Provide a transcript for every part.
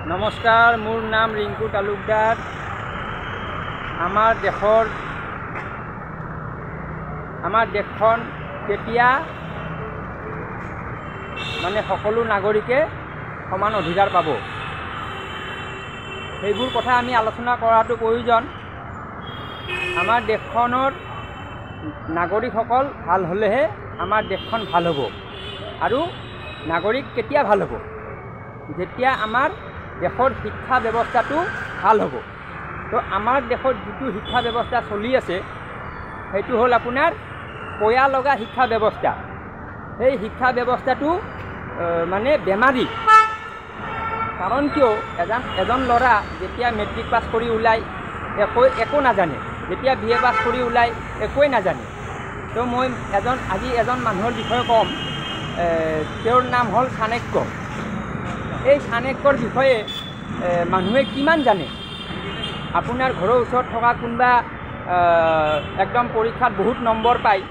নমস্কাৰ, মোৰ নাম ৰিংকু তালুকদাৰ। আমাৰ দেশখন কেতিয়া মানে সকলো নাগৰিকে সমান অধিকাৰ পাব, সেইবোৰ কথা আমি আলোচনা কৰাটো প্ৰয়োজন। আমাৰ দেশখনৰ নাগৰিকসকল ভাল হ'লেহে আমাৰ দেশখন ভাল হ'ব। আৰু নাগৰিক কেতিয়া ভাল হ'ব? যেতিয়া আমাৰ দেশৰ শিক্ষা ব্যৱস্থাটো ভাল হ'ব। তো আমাৰ দেশত যিটো শিক্ষা ব্যৱস্থা চলি আছে সেইটো হ'ল আপোনাৰ পয়া লগা শিক্ষা ব্যৱস্থা। সেই শিক্ষা ব্যৱস্থাটো মানে বেমাৰী। কাৰণ কিয়, এজন ল'ৰা যেতিয়া মেট্ৰিক পাছ কৰি ওলায় একো নাজানে, যেতিয়া BA পাছ কৰি ওলায় একোৱেই নাজানে। তো মই আজি এজন মানুহৰ বিষয়ে ক'ম। তেওঁৰ নাম হ'ল চাণক্য। এই চাণক্যৰ বিষয়ে মানুহে কিমান জানে? আপোনাৰ ঘৰৰ ওচৰত থকা কোনোবা একদম পৰীক্ষাত বহুত নম্বৰ পায়,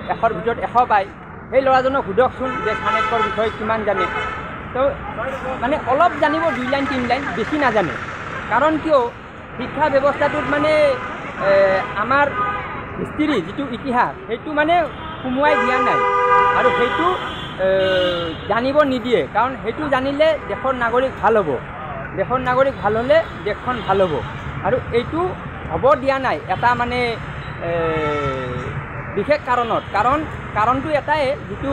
100ৰ ভিতৰত 100 পায়, সেই ল'ৰাজনক সোধকচোন যে চাণক্যৰ বিষয়ে কিমান জানে। তো মানে অলপ জানিব, 2 লাইন 3 লাইন, বেছি নাজানে। কাৰণ কিয়, শিক্ষা ব্যৱস্থাটোত মানে আমাৰ হিষ্ট্ৰী যিটো ইতিহাস সেইটো মানে সোমোৱাই দিয়া নাই আৰু সেইটো জানিব নিদিয়ে। কাৰণ সেইটো জানিলে দেশৰ নাগৰিক ভাল হ'ব, দেশৰ নাগৰিক ভাল হ'লে দেশখন ভাল হ'ব। আৰু এইটো হ'ব দিয়া নাই এটা মানে বিশেষ কাৰণত। কাৰণটো এটাই, যিটো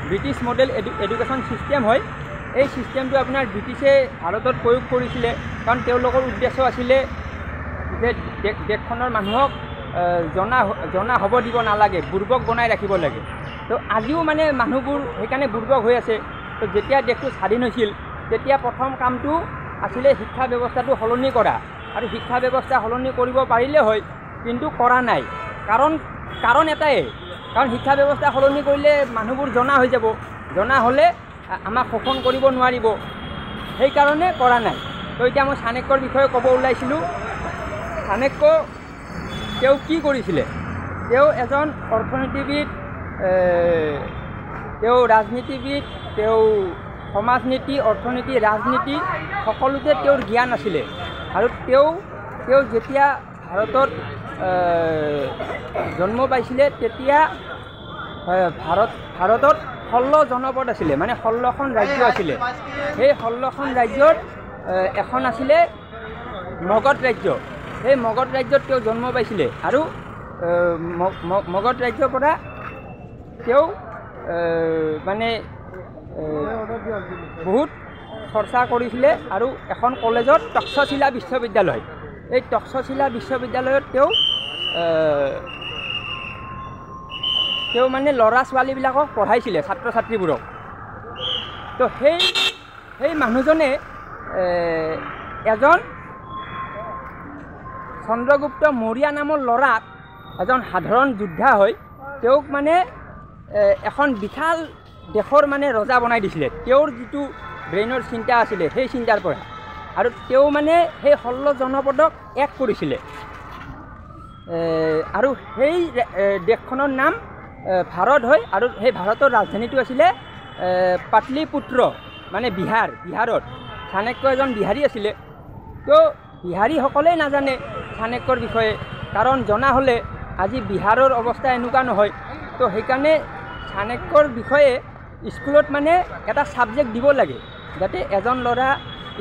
ব্ৰিটিছ মডেল এডুকেশ্যন ছিষ্টেম হয়, এই ছিষ্টেমটো আপোনাৰ ব্ৰিটিছে ভাৰতত প্ৰয়োগ কৰিছিলে। কাৰণ তেওঁলোকৰ উদ্দেশ্য আছিলে যে দেশখনৰ মানুহক জনা হ'ব দিব নালাগে, বুৰ্বক বনাই ৰাখিব লাগে। তো আজিও মানে মানুহবোৰ সেইকাৰণে বুৰ্বক হৈ আছে। তো যেতিয়া দেশটো স্বাধীন হৈছিল তেতিয়া প্ৰথম কামটো আছিলে শিক্ষা ব্যৱস্থাটো সলনি কৰা। আৰু শিক্ষা ব্যৱস্থা সলনি কৰিব পাৰিলে হয়, কিন্তু কৰা নাই। কাৰণ এটাই, কাৰণ শিক্ষা ব্যৱস্থা সলনি কৰিলে মানুহবোৰ জনা হৈ যাব, জনা হ'লে আমাক শোষণ কৰিব নোৱাৰিব, সেইকাৰণে কৰা নাই। তো এতিয়া মই চাণক্যৰ বিষয়ে ক'ব ওলাইছিলোঁ। চাণক্য তেওঁ কি কৰিছিলে? তেওঁ এজন অৰ্থনীতিবিদ, তেওঁ ৰাজনীতিবিদ, তেওঁ সমাজনীতি, অৰ্থনীতি, ৰাজনীতি সকলোতে তেওঁৰ জ্ঞান আছিলে। আৰু তেওঁ যেতিয়া ভাৰতত জন্ম পাইছিলে তেতিয়া ভাৰতত 16 জনপদ আছিলে, মানে 16খন ৰাজ্য আছিলে। সেই 16খন ৰাজ্যৰ এখন আছিলে মগধ ৰাজ্য। সেই মগধ ৰাজ্যত তেওঁ জন্ম পাইছিলে। আৰু মগধ ৰাজ্যৰ পৰা তেওঁ মানে বহুত চৰ্চা কৰিছিলে। আৰু এখন কলেজত তক্ষশিলা বিশ্ববিদ্যালয়, এই তক্ষশিলা বিশ্ববিদ্যালয়ত তেওঁ মানে ল'ৰা ছোৱালীবিলাকক পঢ়াইছিলে, ছাত্ৰ ছাত্ৰীবোৰক। তো সেই মানুহজনে এজন চন্দ্ৰগুপ্ত মৌৰ্য নামৰ ল'ৰাক, এজন সাধাৰণ যোদ্ধা হয়, তেওঁক মানে এখন বিশাল দেশৰ মানে ৰজা বনাই দিছিলে। তেওঁৰ যিটো ব্ৰেইনৰ চিন্তা আছিলে সেই চিন্তাৰ পৰা। আৰু তেওঁ মানে সেই 16 জনপদক এক কৰিছিলে। আৰু সেই দেশখনৰ নাম ভাৰত হয়। আৰু সেই ভাৰতৰ ৰাজধানীটো আছিলে পাটলিপুত্ৰ, মানে বিহাৰত। চাণক্য এজন বিহাৰী আছিলে। তো বিহাৰীসকলেই নাজানে চাণক্যৰ বিষয়ে, কাৰণ জনা হ'লে আজি বিহাৰৰ অৱস্থা এনেকুৱা নহয়। তো সেইকাৰণে চাণক্যৰ বিষয়ে স্কুলত মানে এটা ছাবজেক্ট দিব লাগে, যাতে এজন ল'ৰা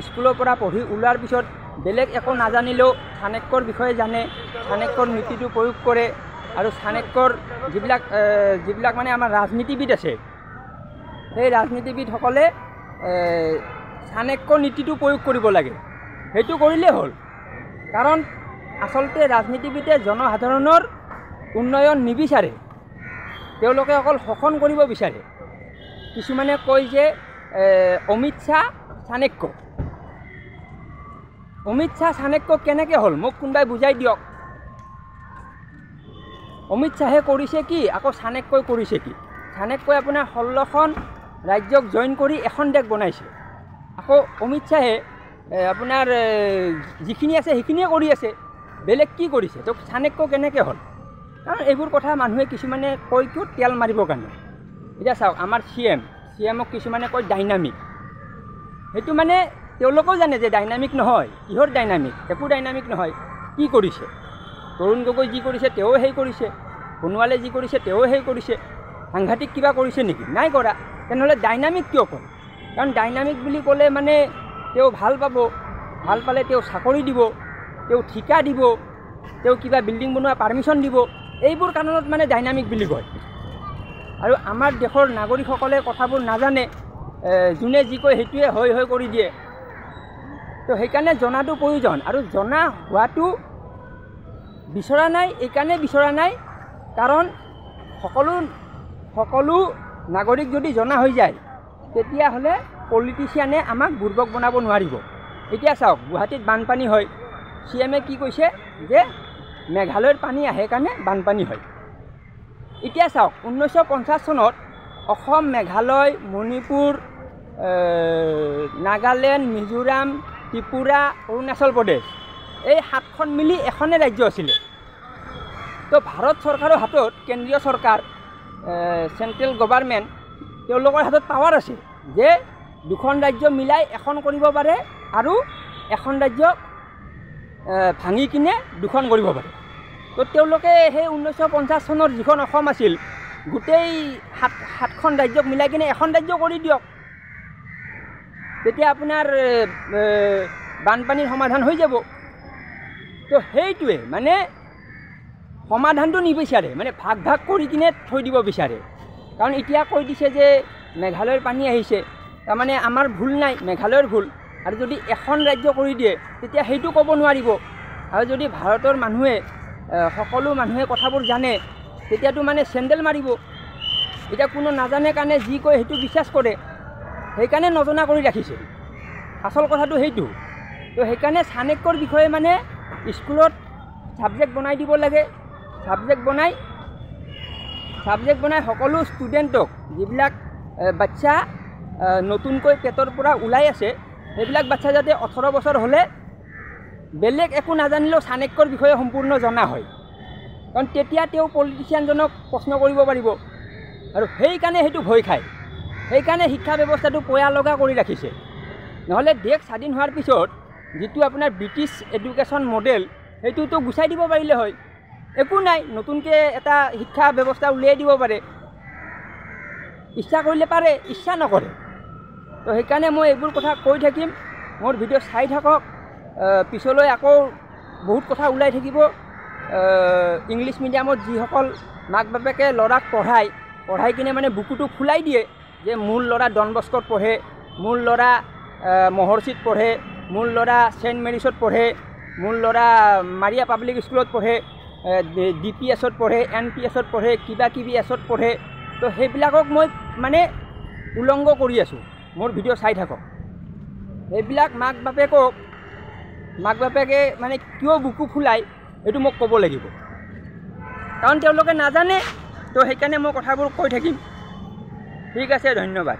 স্কুলৰ পৰা পঢ়ি ওলোৱাৰ পিছত বেলেগ একো নাজানিলেও চাণক্যৰ বিষয়ে জানে, চাণক্যৰ নীতিটো প্ৰয়োগ কৰে। আৰু চাণক্যৰ যিবিলাক মানে আমাৰ ৰাজনীতিবিদ আছে, সেই ৰাজনীতিবিদসকলে চাণক্য নীতিটো প্ৰয়োগ কৰিব লাগে। সেইটো কৰিলেই হ'ল। কাৰণ আচলতে ৰাজনীতিবিদে জনসাধাৰণৰ উন্নয়ন নিবিচাৰে, তেওঁলোকে অকল শোষণ কৰিব বিচাৰে। কিছুমানে কয় যে অমিত শ্বাহ চাণক্য। অমিত শ্বাহ চাণক্য কেনেকৈ হ'ল, মোক কোনোবাই বুজাই দিয়ক। অমিত শ্বাহে কৰিছে কি, আকৌ চাণক্যই কৰিছে কি? চাণক্যই আপোনাৰ 16খন ৰাজ্যক জইন কৰি এখন দেশ বনাইছে। আকৌ অমিত শ্বাহে আপোনাৰ যিখিনি আছে সেইখিনিয়ে কৰি আছে, বেলেগ কি কৰিছে? তো চাণক্য কেনেকৈ হ'ল? কাৰণ এইবোৰ কথা মানুহে কিছুমানে কয় কিয়, তেল মাৰিবৰ কাৰণে। এতিয়া চাওক, আমাৰ CM-ক কিছুমানে কয় ডাইনামিক। সেইটো মানে তেওঁলোকেও জানে যে ডাইনামিক নহয়। কিহৰ ডাইনামিক? একো ডাইনামিক নহয়। কি কৰিছে? তৰুণ গগৈ যি কৰিছে তেওঁ সেই কৰিছে, সোণোৱালে যি কৰিছে তেওঁ সেই কৰিছে। সাংঘাতিক কিবা কৰিছে নেকি? নাই কৰা। তেনেহ'লে ডাইনামিক কিয় কয়? কাৰণ ডাইনামিক বুলি ক'লে মানে তেওঁ ভাল পাব, ভাল পালে তেওঁ চাকৰি দিব, তেওঁ ঠিকা দিব, তেওঁ কিবা বিল্ডিং বনোৱা পাৰ্মিশ্যন দিব, এইবোৰ কাৰণত মানে ডাইনামিক বুলি কয়। আৰু আমাৰ দেশৰ নাগৰিকসকলে কথাবোৰ নাজানে, যোনে যি কয় সেইটোৱে হৈ কৰি দিয়ে। তো সেইকাৰণে জনাটো প্ৰয়োজন, আৰু জনা হোৱাটো বিচৰা নাই। এইকাৰণে বিচৰা নাই কাৰণ সকলো নাগৰিক যদি জনা হৈ যায় তেতিয়াহ'লে পলিটিচিয়ানে আমাক বুৰ্বক বনাব নোৱাৰিব। এতিয়া চাওক, গুৱাহাটীত বানপানী হয়, CM কি কৈছে যে মেঘালয়ৰ পানী আহে কাৰণে বানপানী হয়। এতিয়া চাওক, 1950 চনত অসম, মেঘালয়, মণিপুৰ, নাগালেণ্ড, মিজোৰাম, ত্ৰিপুৰা, অৰুণাচল প্ৰদেশ, এই 7খন মিলি এখনে ৰাজ্য আছিলে। তো ভাৰত চৰকাৰৰ হাতত, কেন্দ্ৰীয় চৰকাৰ, চেণ্ট্ৰেল গভৰ্ণমেণ্ট, তেওঁলোকৰ হাতত পাৱাৰ আছে যে দুখন ৰাজ্য মিলাই এখন কৰিব পাৰে আৰু এখন ৰাজ্যক ভাঙি কিনে দুখন কৰিব পাৰে। তো তেওঁলোকে সেই 1950 চনৰ যিখন অসম আছিল, গোটেই সাতখন ৰাজ্যক মিলাই কিনে এখন ৰাজ্য কৰি দিয়ক, তেতিয়া আপোনাৰ বানপানীৰ সমাধান হৈ যাব। তো সেইটোৱে মানে সমাধানটো নিবিচাৰে, মানে ভাগ কৰি কিনে থৈ দিব বিচাৰে। কাৰণ এতিয়া কৈ দিছে যে মেঘালয়ৰ পানী আহিছে, তাৰমানে আমাৰ ভুল নাই, মেঘালয়ৰ ভুল। আৰু যদি এখন ৰাজ্য কৰি দিয়ে তেতিয়া সেইটো ক'ব নোৱাৰিব। আৰু যদি ভাৰতৰ মানুহে, সকলো মানুহে কথাবোৰ জানে, তেতিয়াতো মানে চেণ্ডেল মাৰিব। এতিয়া কোনো নাজানে কাৰণে যি কয় সেইটো বিশ্বাস কৰে, সেইকাৰণে নজনা কৰি ৰাখিছে। আচল কথাটো সেইটো। তো সেইকাৰণে চাণক্যৰ বিষয়ে মানে স্কুলত ছাবজেক্ট বনাই দিব লাগে। ছাবজেক্ট বনাই সকলো ষ্টুডেণ্টক, যিবিলাক বাচ্চা নতুনকৈ পেটৰ পৰা ওলাই আছে, সেইবিলাক বাচ্চা যাতে 18 বছৰ হ'লে বেলেগ একো নাজানিলেও চাণক্যৰ বিষয়ে সম্পূৰ্ণ জনা হয়। কাৰণ তেতিয়া তেওঁ পলিটিচিয়ানজনক প্ৰশ্ন কৰিব পাৰিব। আৰু সেইকাৰণে সেইটো ভয় খায়। সেইকাৰণে শিক্ষা ব্যৱস্থাটো পয়া লগা কৰি ৰাখিছে। নহ'লে দেশ স্বাধীন হোৱাৰ পিছত যিটো আপোনাৰ ব্ৰিটিছ এডুকেশ্যন মডেল, সেইটোতো গুচাই দিব পাৰিলে হয়। একো নাই, নতুনকৈ এটা শিক্ষা ব্যৱস্থা উলিয়াই দিব পাৰে। ইচ্ছা কৰিলে পাৰে, ইচ্ছা নকৰে। তো সেইকাৰণে মই এইবোৰ কথা কৈ থাকিম। মোৰ ভিডিঅ' চাই থাকক। পিছলৈ আকৌ বহুত কথা ওলাই থাকিব। ইংলিছ মিডিয়ামত যিসকল মাক বাপেকে ল'ৰাক পঢ়াই কিনে মানে বুকুটো ফুলাই দিয়ে যে মোৰ ল'ৰা ডন বস্কোত পঢ়ে, মোৰ ল'ৰা মহৰ্ষিত পঢ়ে, মোৰ ল'ৰা ছেইণ্ট মেৰিছত পঢ়ে, মোৰ ল'ৰা মাৰিয়া পাব্লিক স্কুলত পঢ়ে, DPSত পঢ়ে, NPSত পঢ়ে, কিবা এছত পঢ়ে। তো সেইবিলাকক মই মানে উলংঘ কৰি আছোঁ। মোৰ ভিডিঅ' চাই থাকক। সেইবিলাক মাক বাপেকে মানে কিয় বুকু ফুলাই, এইটো মোক ক'ব লাগিব। কাৰণ তেওঁলোকে নাজানে। তো সেইকাৰণে মই কথাবোৰ কৈ থাকিম। ঠিক আছে, ধন্যবাদ।